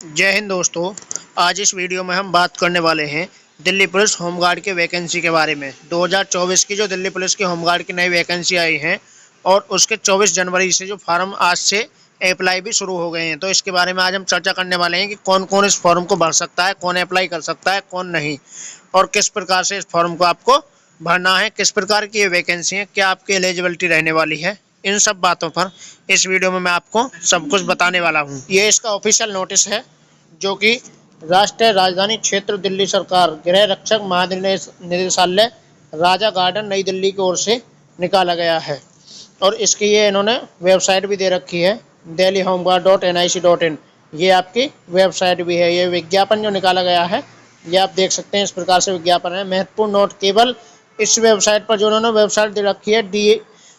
जय हिंद दोस्तों। आज इस वीडियो में हम बात करने वाले हैं दिल्ली पुलिस होमगार्ड की वैकेंसी के बारे में। 2024 की जो दिल्ली पुलिस की होमगार्ड की नई वैकेंसी आई है और उसके 24 जनवरी से जो फार्म आज से अप्लाई भी शुरू हो गए हैं, तो इसके बारे में आज हम चर्चा करने वाले हैं कि कौन कौन इस फॉर्म को भर सकता है, कौन अप्लाई कर सकता है, कौन नहीं, और किस प्रकार से इस फॉर्म को आपको भरना है, किस प्रकार की ये वैकेंसी है, क्या आपकी एलिजिबिलिटी रहने वाली है। इन सब बातों पर इस वीडियो में मैं आपको सब कुछ बताने वाला हूँ। ये इसका ऑफिशियल नोटिस है जो कि राष्ट्रीय राजधानी क्षेत्र दिल्ली सरकार गृह रक्षक महानिदेशालय राजा गार्डन नई दिल्ली की ओर से निकाला गया है। और इसकी ये इन्होंने वेबसाइट भी दे रखी है, delhihomeguard.nic.in। ये आपकी वेबसाइट भी है। ये विज्ञापन जो निकाला गया है ये आप देख सकते हैं, इस प्रकार से विज्ञापन है। महत्वपूर्ण नोट, केवल इस वेबसाइट पर जो उन्होंने वेबसाइट दे रखी है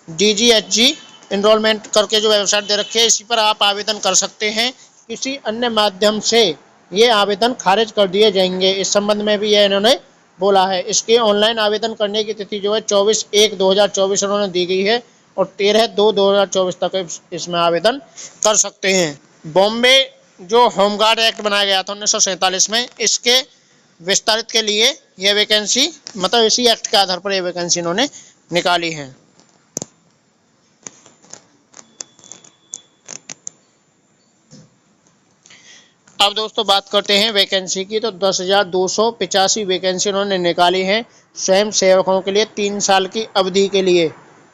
DGHG इनरोलमेंट करके जो वेबसाइट दे रखी है, इसी पर आप आवेदन कर सकते हैं। किसी अन्य माध्यम से ये आवेदन खारिज कर दिए जाएंगे। इस संबंध में भी यह इन्होंने बोला है। इसके ऑनलाइन आवेदन करने की तिथि जो है 24/1/2024 उन्होंने दी गई है और 13/2/2024 तक इसमें आवेदन कर सकते हैं। बॉम्बे जो होमगार्ड एक्ट बनाया गया था 1947 में, इसके विस्तारित के लिए यह वैकेंसी, मतलब इसी एक्ट के आधार पर यह वैकेंसी इन्होंने निकाली है। अब दोस्तों बात करते हैं वैकेंसी की। तो 10,285 वैकेंसी उन्होंने निकाली है स्वयं सेवकों के लिए 3 साल की अवधि के लिए।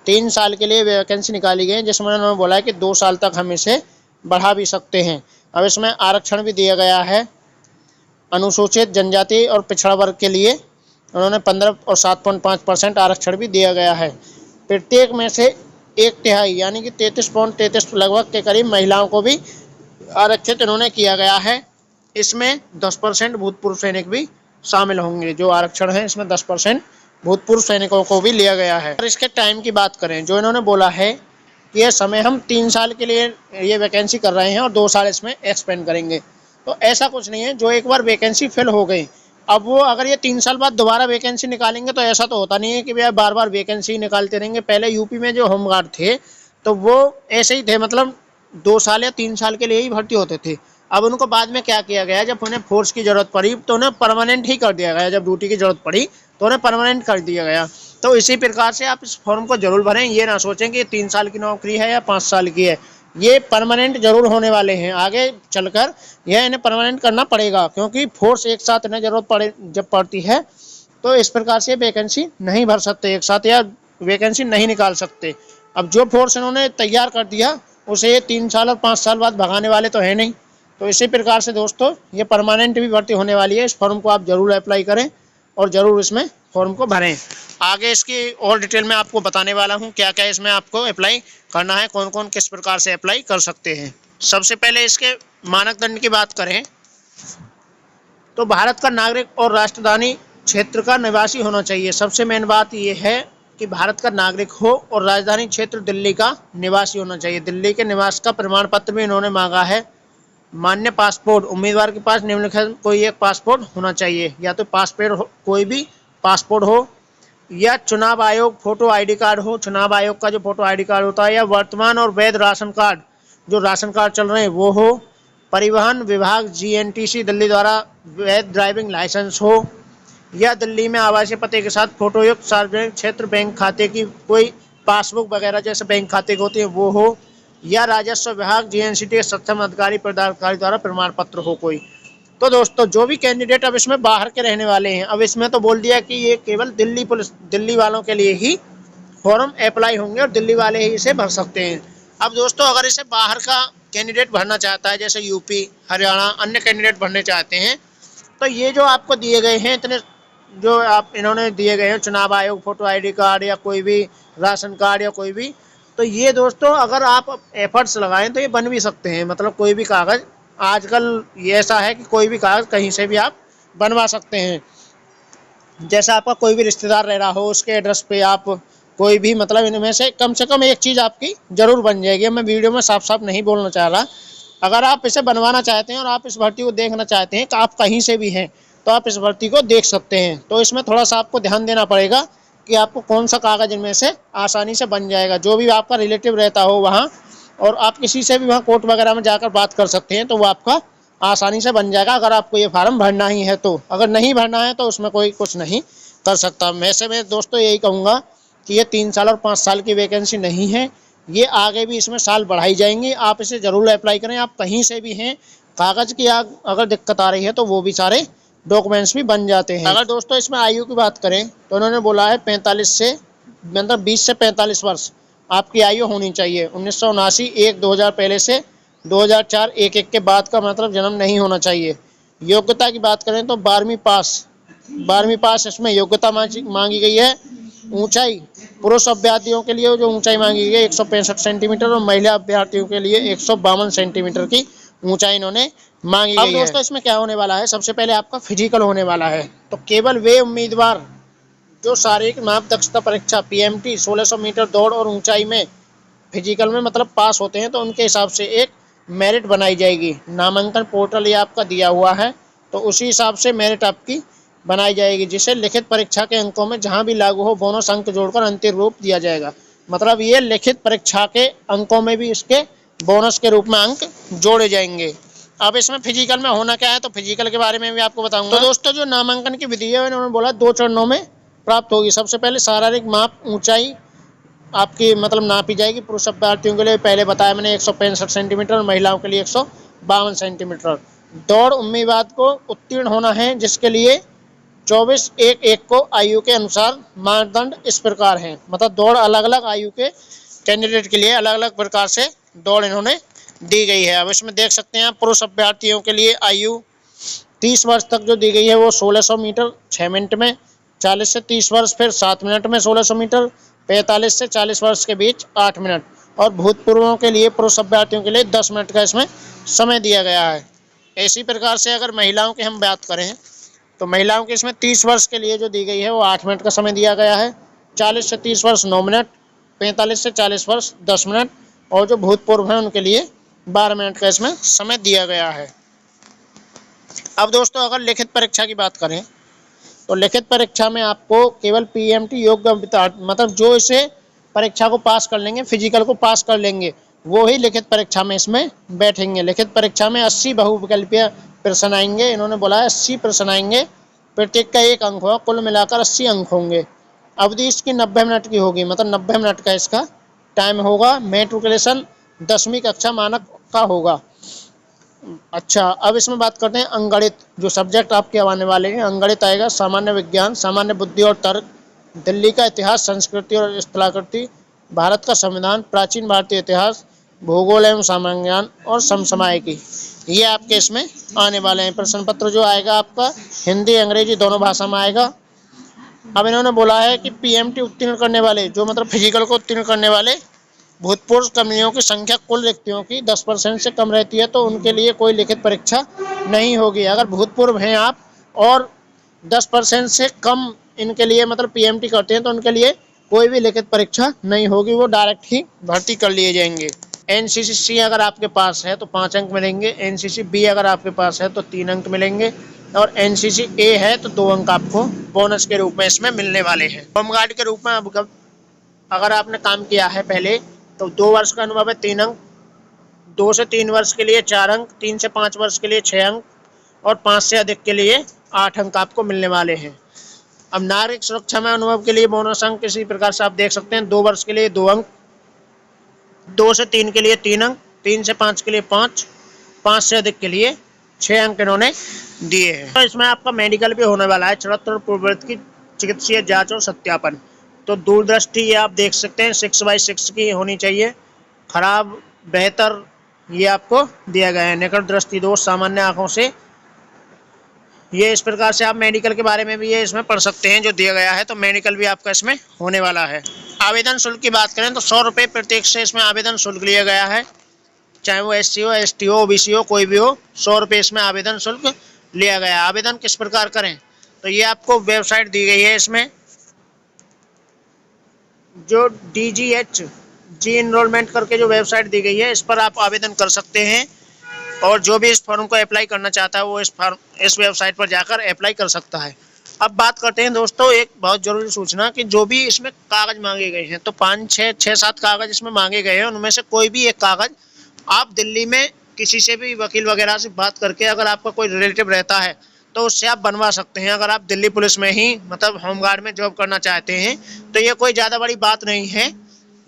3 साल के लिए वैकेंसी निकाली गई है, जिसमें उन्होंने बोला है कि 2 साल तक हम इसे बढ़ा भी सकते हैं। अब इसमें आरक्षण भी दिया गया है। अनुसूचित जनजाति और पिछड़ा वर्ग के लिए उन्होंने 15 और 7.5% आरक्षण भी दिया गया है। प्रत्येक में से 1/3 यानी कि 33.33 लगभग के करीब महिलाओं को भी आरक्षित इन्होंने किया गया है। इसमें 10% भूतपूर्व सैनिक भी शामिल होंगे। जो आरक्षण है इसमें 10% भूतपूर्व सैनिकों को भी लिया गया है। और इसके टाइम की बात करें, जो इन्होंने बोला है कि यह समय हम 3 साल के लिए ये वैकेंसी कर रहे हैं और 2 साल इसमें एक्सपेंड करेंगे, तो ऐसा कुछ नहीं है। जो एक बार वैकेंसी फिल हो गई, अब वो अगर ये 3 साल बाद दोबारा वैकेंसी निकालेंगे तो ऐसा तो होता नहीं है कि भैया बार बार वैकेंसी निकालते रहेंगे। पहले यूपी में जो होमगार्ड थे तो वो ऐसे ही थे, मतलब 2 साल या 3 साल के लिए ही भर्ती होते थे। अब उनको बाद में क्या किया गया, जब उन्हें फोर्स की जरूरत पड़ी तो उन्हें परमानेंट ही कर दिया गया। जब ड्यूटी की जरूरत पड़ी तो उन्हें परमानेंट कर दिया गया। तो इसी प्रकार से आप इस फॉर्म को जरूर भरें। ये ना सोचें कि 3 साल की नौकरी है या 5 साल की है। ये परमानेंट जरूर होने वाले हैं। आगे चलकर यह इन्हें परमानेंट करना पड़ेगा, क्योंकि फोर्स एक साथ इन्हें जरूरत जब पड़ती है तो इस प्रकार से वैकेंसी नहीं भर सकते एक साथ, या वैकेंसी नहीं निकाल सकते। अब जो फोर्स इन्होंने तैयार कर दिया उसे 3 साल और 5 साल बाद भगाने वाले तो है नहीं। तो इसी प्रकार से दोस्तों ये परमानेंट भी भर्ती होने वाली है। इस फॉर्म को आप जरूर अप्लाई करें और ज़रूर इसमें फॉर्म को भरें। आगे इसकी और डिटेल में आपको बताने वाला हूँ क्या क्या इसमें आपको अप्लाई करना है, कौन कौन किस प्रकार से अप्लाई कर सकते हैं। सबसे पहले इसके मानदंड की बात करें तो भारत का नागरिक और राजधानी क्षेत्र का निवासी होना चाहिए। सबसे मेन बात यह है कि भारत का नागरिक हो और राजधानी क्षेत्र दिल्ली का निवासी होना चाहिए। दिल्ली के निवास का प्रमाण पत्र भी इन्होंने मांगा है। मान्य पासपोर्ट, उम्मीदवार के पास निम्नलिखित कोई एक पासपोर्ट होना चाहिए, या तो पासपोर्ट कोई भी पासपोर्ट हो, या चुनाव आयोग फोटो आईडी कार्ड हो, चुनाव आयोग का जो फोटो आईडी कार्ड होता है, या वर्तमान और वैध राशन कार्ड, जो राशन कार्ड चल रहे हैं वो हो, परिवहन विभाग GNTC दिल्ली द्वारा वैध ड्राइविंग लाइसेंस हो, या दिल्ली में आवासीय पते के साथ फोटोयुक्त सार्वजनिक क्षेत्र बैंक खाते की कोई पासबुक वगैरह जैसे बैंक खाते की होती है वो हो, या राजस्व विभाग GNCT के सक्षम अधिकारी पदाधिकारी द्वारा प्रमाण पत्र हो कोई। तो दोस्तों जो भी कैंडिडेट अब इसमें बाहर के रहने वाले हैं, अब इसमें तो बोल दिया कि ये केवल दिल्ली वालों के लिए ही फॉर्म अप्लाई होंगे और दिल्ली वाले ही इसे भर सकते हैं। अब दोस्तों अगर इसे बाहर का कैंडिडेट भरना चाहता है, जैसे यूपी, हरियाणा, अन्य कैंडिडेट भरने चाहते हैं, तो ये जो आपको दिए गए हैं इतने जो आप इन्होंने दिए गए हैं, चुनाव आयोग फोटो आईडी कार्ड या कोई भी राशन कार्ड या कोई भी, तो ये दोस्तों अगर आप एफर्ट्स लगाएं तो ये बन भी सकते हैं। मतलब कोई भी कागज़, आजकल ये ऐसा है कि कोई भी कागज़ कहीं से भी आप बनवा सकते हैं। जैसे आपका कोई भी रिश्तेदार रह रहा हो, उसके एड्रेस पे आप कोई भी, मतलब इनमें से कम एक चीज़ आपकी ज़रूर बन जाएगी। मैं वीडियो में साफ साफ नहीं बोलना चाह रहा। अगर आप इसे बनवाना चाहते हैं और आप इस भर्ती को देखना चाहते हैं कि आप कहीं से भी हैं, तो आप इस भर्ती को देख सकते हैं। तो इसमें थोड़ा सा आपको ध्यान देना पड़ेगा कि आपको कौन सा कागज़ इनमें से आसानी से बन जाएगा। जो भी आपका रिलेटिव रहता हो वहाँ, और आप किसी से भी वहाँ कोर्ट वगैरह में जाकर बात कर सकते हैं, तो वो आपका आसानी से बन जाएगा अगर आपको ये फार्म भरना ही है तो। अगर नहीं भरना है तो उसमें कोई कुछ नहीं कर सकता। वैसे मैं दोस्तों यही कहूँगा कि ये 3 साल और 5 साल की वैकेंसी नहीं है, ये आगे भी इसमें साल बढ़ाई जाएंगी। आप इसे ज़रूर अप्लाई करें। आप कहीं से भी हैं, कागज़ की अगर दिक्कत आ रही है तो वो भी सारे डॉक्यूमेंट्स भी बन जाते हैं। अगर दोस्तों इसमें आयु की बात करें तो उन्होंने बोला है 45 से मतलब 20 से 45 वर्ष आपकी आयु होनी चाहिए। 1979 1 2000 पहले से 2004 1 के बाद का मतलब जन्म नहीं होना चाहिए। योग्यता की बात करें तो 12वीं पास इसमें योग्यता मांगी गई है। ऊंचाई पुरुष अभ्यर्थियों के लिए जो ऊंचाई मांगी गई है 165 सेंटीमीटर और महिला अभ्यर्थियों के लिए 152 सेंटीमीटर की ऊंचाई इन्होंने मांगी गई है। अब दोस्तों इसमें क्या होने वाला है, सबसे पहले आपका फिजिकल होने वाला है। तो केवल वे उम्मीदवार जो शारीरिक माप दक्षता परीक्षा PMT 1600 मीटर दौड़ और ऊंचाई में फिजिकल में मतलब पास होते हैं तो उनके हिसाब से एक मेरिट बनाई जाएगी। नामांकन पोर्टल ये आपका दिया हुआ है, तो उसी हिसाब से मेरिट आपकी बनाई जाएगी, जिसे लिखित परीक्षा के अंकों में जहां भी लागू हो बोनस अंक जोड़कर अंतिम रूप दिया जाएगा। मतलब ये लिखित परीक्षा के अंकों में भी इसके बोनस के रूप में अंक जोड़े जाएंगे। अब इसमें फिजिकल में होना क्या है, तो फिजिकल के बारे में भी आपको बताऊंगा। तो दोस्तों जो नामांकन की विधि है उन्होंने बोला 2 चरणों में प्राप्त होगी। सबसे पहले शारीरिक माप ऊंचाई आपकी मतलब नापी जाएगी। पुरुष अभ्यर्थियों के लिए पहले बताया मैंने 165 सेंटीमीटर और महिलाओं के लिए 152 सेंटीमीटर। दौड़ उम्मीदवार को उत्तीर्ण होना है, जिसके लिए 24-1-1 को आयु के अनुसार मानदंड इस प्रकार हैं। मतलब दौड़ अलग अलग आयु के कैंडिडेट के लिए अलग अलग प्रकार से दौड़ इन्होंने दी गई है। अब इसमें देख सकते हैं पुरुष अभ्यर्थियों के लिए आयु 30 वर्ष तक जो दी गई है वो 1600 मीटर 6 मिनट में, 40 से 30 वर्ष फिर 7 मिनट में 1600 मीटर, 45 से 40 वर्ष के बीच 8 मिनट और भूतपूर्वों के लिए पुरुष अभ्यर्थियों के लिए 10 मिनट का इसमें समय दिया गया है। इसी प्रकार से अगर महिलाओं की हम बात करें तो महिलाओं के इसमें 30 वर्ष के लिए जो दी गई है वो 8 मिनट का समय दिया गया है, 40 से 30 वर्ष 9 मिनट, 45 से 40 वर्ष 10 मिनट और जो भूतपूर्व हैं उनके लिए 12 मिनट का इसमें समय दिया गया है। अब दोस्तों अगर लिखित परीक्षा की बात करें तो लिखित परीक्षा में आपको केवल PMT योग्य मतलब जो इसे परीक्षा को पास कर लेंगे, फिजिकल को पास कर लेंगे, वो ही लिखित परीक्षा में इसमें बैठेंगे। लिखित परीक्षा में 80 बहुविकल्पीय प्रश्न आएंगे। इन्होंने बोला है 80 प्रश्न आएंगे, प्रत्येक का 1 अंक होगा, कुल मिलाकर 80 अंक होंगे। अवधि इसकी 90 मिनट की होगी, मतलब 90 मिनट का इसका टाइम होगा। मेट्रिकुलेशन 10वीं कक्षा मानक का होगा। अच्छा, अब इसमें बात करते हैं अंगणित, जो सब्जेक्ट आपके आने वाले हैं। अंगणित आएगा, सामान्य विज्ञान, सामान्य बुद्धि और तर्क, दिल्ली का इतिहास, संस्कृति और स्थलाकृति, भारत का संविधान, प्राचीन भारतीय इतिहास, भूगोल एवं सामान्य ज्ञान और समसामयिकी, ये आपके इसमें आने वाले हैं। प्रश्न पत्र जो आएगा आपका हिंदी अंग्रेजी दोनों भाषा में आएगा। अब इन्होंने बोला है कि PMT उत्तीर्ण करने वाले जो मतलब फिजिकल को उत्तीर्ण करने वाले भूतपूर्व कर्मियों की संख्या कुल रिक्तियों की 10% से कम रहती है तो उनके लिए कोई लिखित परीक्षा नहीं होगी। अगर भूतपूर्व हैं आप और 10% से कम इनके लिए मतलब PMT करते हैं तो उनके लिए कोई भी लिखित परीक्षा नहीं होगी, वो डायरेक्ट ही भर्ती कर लिए जाएंगे। NCC अगर आपके पास है तो 5 अंक मिलेंगे, NCC B अगर आपके पास है तो 3 अंक मिलेंगे और NCC A है तो 2 अंक आपको बोनस के रूप में इसमें मिलने वाले हैं। होमगार्ड के रूप में अब अगर आपने काम किया है पहले तो 2 वर्ष का अनुभव है 3 अंक, 2 से 3 वर्ष के लिए 4 अंक, 3 से 5 वर्ष के लिए 6 अंक और 5 से अधिक के लिए 8 अंक आपको मिलने वाले हैं। अब नागरिक सुरक्षा में अनुभव के लिए बोनस अंक इसी प्रकार से आप देख सकते हैं। 2 वर्ष के लिए 2 अंक, 2 से 3 के लिए 3 अंक, 3 से 5 के लिए 5, 5 से अधिक के लिए 6 अंक इन्होंने दिए हैं। तो इसमें आपका मेडिकल भी होने वाला है, चरित्र और पूर्ववर्ती की चिकित्सीय जाँच और सत्यापन। तो दूरदृष्टि ये आप देख सकते हैं 6/6 की होनी चाहिए, खराब बेहतर ये आपको दिया गया है। निकट दृष्टि दोष सामान्य आंखों से, ये इस प्रकार से आप मेडिकल के बारे में भी ये इसमें पढ़ सकते हैं जो दिया गया है। तो मेडिकल भी आपका इसमें होने वाला है। आवेदन शुल्क की बात करें तो 100 रुपये प्रत्येक से इसमें आवेदन शुल्क लिया गया है, चाहे वो SC हो ST हो OBC हो कोई भी हो, 100 रुपये इसमें आवेदन शुल्क लिया गया है। आवेदन किस प्रकार करें तो ये आपको वेबसाइट दी गई है, इसमें जो DGH एनरोलमेंट करके जो वेबसाइट दी गई है इस पर आप आवेदन कर सकते हैं और जो भी इस फॉर्म को अप्लाई करना चाहता है वो इस वेबसाइट पर जाकर अप्लाई कर सकता है। अब बात करते हैं दोस्तों एक बहुत ज़रूरी सूचना कि जो भी इसमें कागज़ मांगे गए हैं तो 5, 6, 7 कागज़ इसमें मांगे गए हैं, उनमें से कोई भी एक कागज़ आप दिल्ली में किसी से भी वकील वगैरह से बात करके अगर आपका कोई रिलेटिव रहता है तो उससे आप बनवा सकते हैं। अगर आप दिल्ली पुलिस में ही मतलब होमगार्ड में जॉब करना चाहते हैं तो ये कोई ज़्यादा बड़ी बात नहीं है,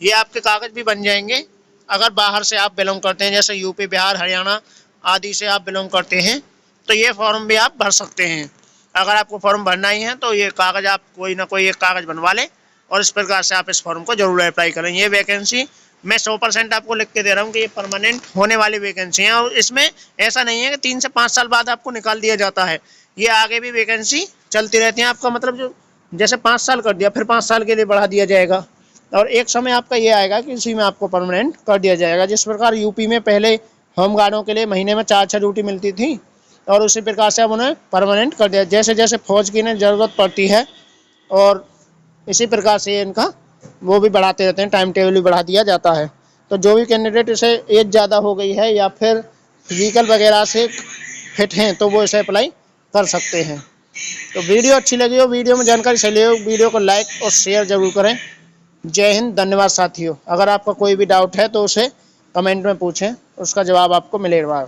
ये आपके कागज़ भी बन जाएंगे। अगर बाहर से आप बिलोंग करते हैं, जैसे यूपी, बिहार, हरियाणा आदि से आप बिलोंग करते हैं, तो ये फॉर्म भी आप भर सकते हैं। अगर आपको फॉर्म भरना ही है तो ये कागज़ आप कोई ना कोई एक कागज़ बनवा लें और इस प्रकार से आप इस फॉर्म को जरूर अप्लाई करें। ये वैकेंसी मैं 100% आपको लिख के दे रहा हूँ कि ये परमानेंट होने वाली वैकेंसी है और इसमें ऐसा नहीं है कि 3 से 5 साल बाद आपको निकाल दिया जाता है। ये आगे भी वैकेंसी चलती रहती है। आपका मतलब जो जैसे 5 साल कर दिया, फिर 5 साल के लिए बढ़ा दिया जाएगा और एक समय आपका ये आएगा कि इसी में आपको परमानेंट कर दिया जाएगा। जिस प्रकार यूपी में पहले होमगार्डों के लिए महीने में 4-6 ड्यूटी मिलती थी और उसी प्रकार से अब उन्हें परमानेंट कर दिया। जैसे जैसे फौज की इन्हें ज़रूरत पड़ती है और इसी प्रकार से इनका वो भी बढ़ाते रहते हैं, टाइम टेबल भी बढ़ा दिया जाता है। तो जो भी कैंडिडेट इसे एज ज़्यादा हो गई है या फिर फिजिकल वगैरह से फिट हैं तो वो इसे अप्लाई कर सकते हैं। तो वीडियो अच्छी लगी हो, वीडियो में जानकारी सही हो, वीडियो को लाइक और शेयर जरूर करें। जय हिंद, धन्यवाद साथियों। अगर आपका कोई भी डाउट है तो उसे कमेंट में पूछें, उसका जवाब आपको मिलेगा।